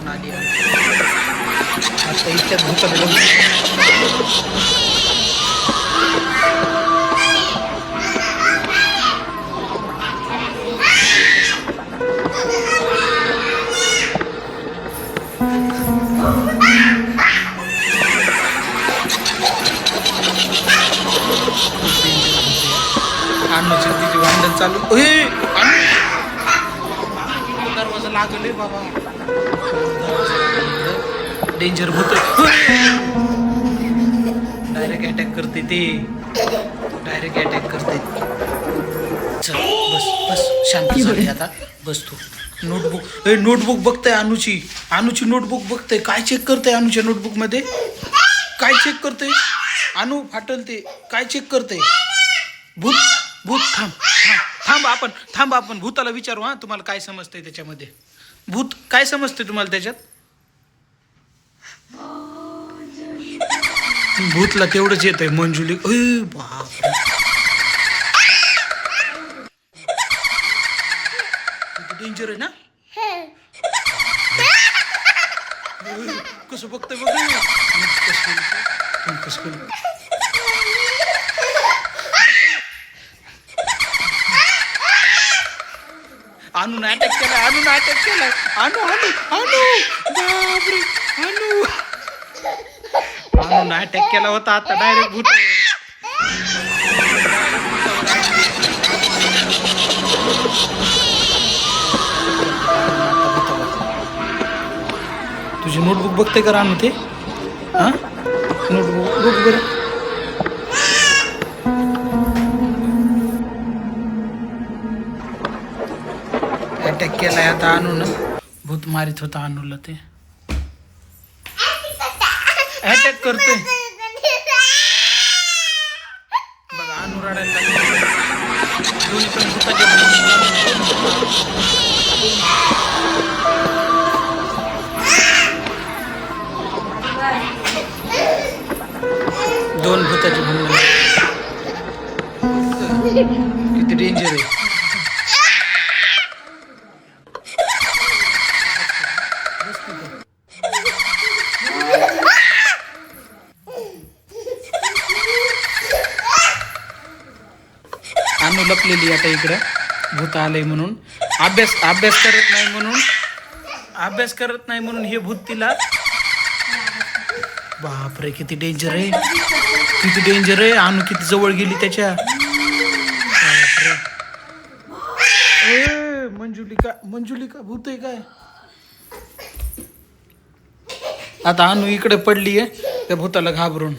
करून आली आता इतक्यात भूताला अन्नूची तिची भांडण चालू दरवाजा लागले बाबा डेंजर भूत डायरेक्ट अटॅक करते ते डायरेक्ट अटॅक करते चल बस बस शांत झाली आता बस तू नोटबुक बघताय अनुची नोटबुक बघताय काय चेक करताय अनुच्या नोटबुक मध्ये काय चेक करते अनु फाटल ते काय चेक करते भूत भूत थांब आपण भूताला विचारू हा तुम्हाला काय समजतंय त्याच्यामध्ये भूत काय समजते तुम्हाला त्याच्यात भूतला तेवढंच येत आहे मंजुली बाप डेंजर आहे ना कसं बघतोय बघ कसं अनु अटॅक केला अनु बापरे अनु अटॅक केला होता आता डायरेक्ट भूतावर तुझी नोटबुक बघते का अनु ते हा नोटबुक बघ बरं अटॅक केलाय आता अनु भूत मारित होता अनुला ते अटॅक करतोय बघा अनु रडायला दोन्ही पण भूताच्या दोन भूताचे भांडण किती डेंजर आहे अनु लपलेली आता इकडं भूत आलंय म्हणून अभ्यास करत नाही म्हणून हे भूत तिला बापरे किती डेंजर आहे अनु किती जवळ गेली त्याच्या बापरे मंजुलिका भूत आहे काय आता अनु इकडे पडली आहे त्या भूताला घाबरून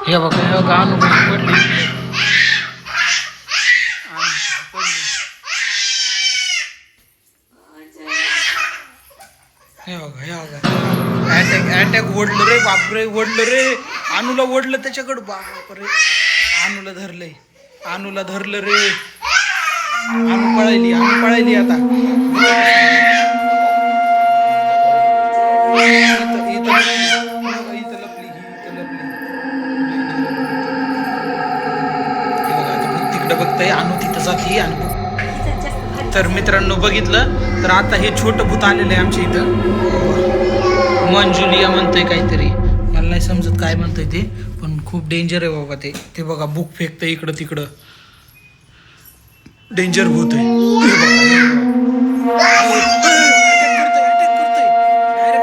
हे बघा अनु पडली हे बघा अटॅक ओढलं रे बापरे अनुला ओढलं त्याच्याकडं बापरे अनुला धरलं रे अनु पळायली आता इथं लपली तिकडे बघताय अनु तिथं जाती तर मित्रांनो बघितलं तर आता हे छोटं भूत आलेलं आहे आमच्या इथं मंजुलिया म्हणतोय काहीतरी मला नाही समजत काय म्हणतोय ते पण खूप डेंजर आहे बाबा ते बघा बुक फेकतंय इकडं तिकडं डेंजर भूत आहे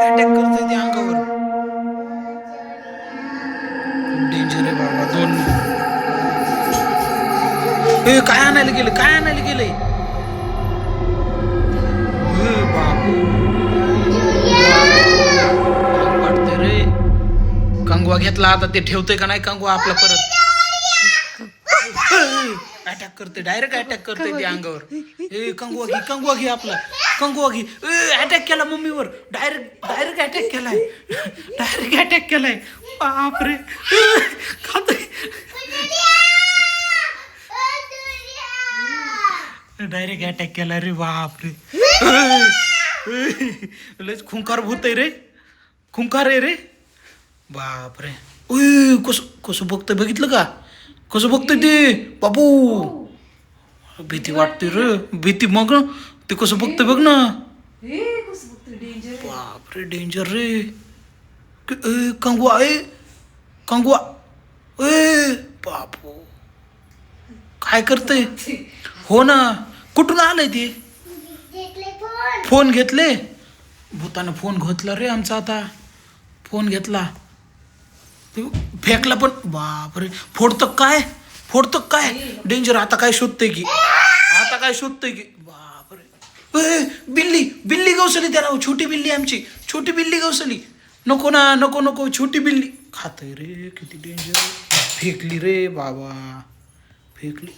अटॅक करतोय ते अंगावर डेंजर आहे बाबा दोन काय आणायला गेलंय वाटतंय रे कंगवा घेतला आता ते ठेवतोय का नाही कंगवा आपला परत अटॅक करते डायरेक्ट अटॅक करते ते अंगावर कंगवा घे आपला कंगवा घे अटॅक केला मम्मीवर डायरेक्ट अटॅक केलाय बापरे खातोय डायरेक्ट अटॅक केला रे बापरे लयच खुंकार भूत आहे रे खुंकार आहे रे बापरे कसं बघतोय बघितलं का कसं बघतोय ते बाबू भीती वाटते रे भीती मग ते कसं बघतोय बघ ना बापरे डेंजर रे. कंगवा कंगवा बापू काय करते. हो ना कुठून आलंय ते. फोन घेतले भूतानं फोन घेतला रे आमचा. आता फोन घेतला फेकला पण. बापरे फोडतं काय डेंजर. आता काय शोधतंय की बापरे. बिल्ली गवसली त्याला. छोटी बिल्ली आमची छोटी बिल्ली गवसली. नको ना नको छोटी बिल्ली खातय रे. किती डेंजर. फेकली रे बाबा फेकली.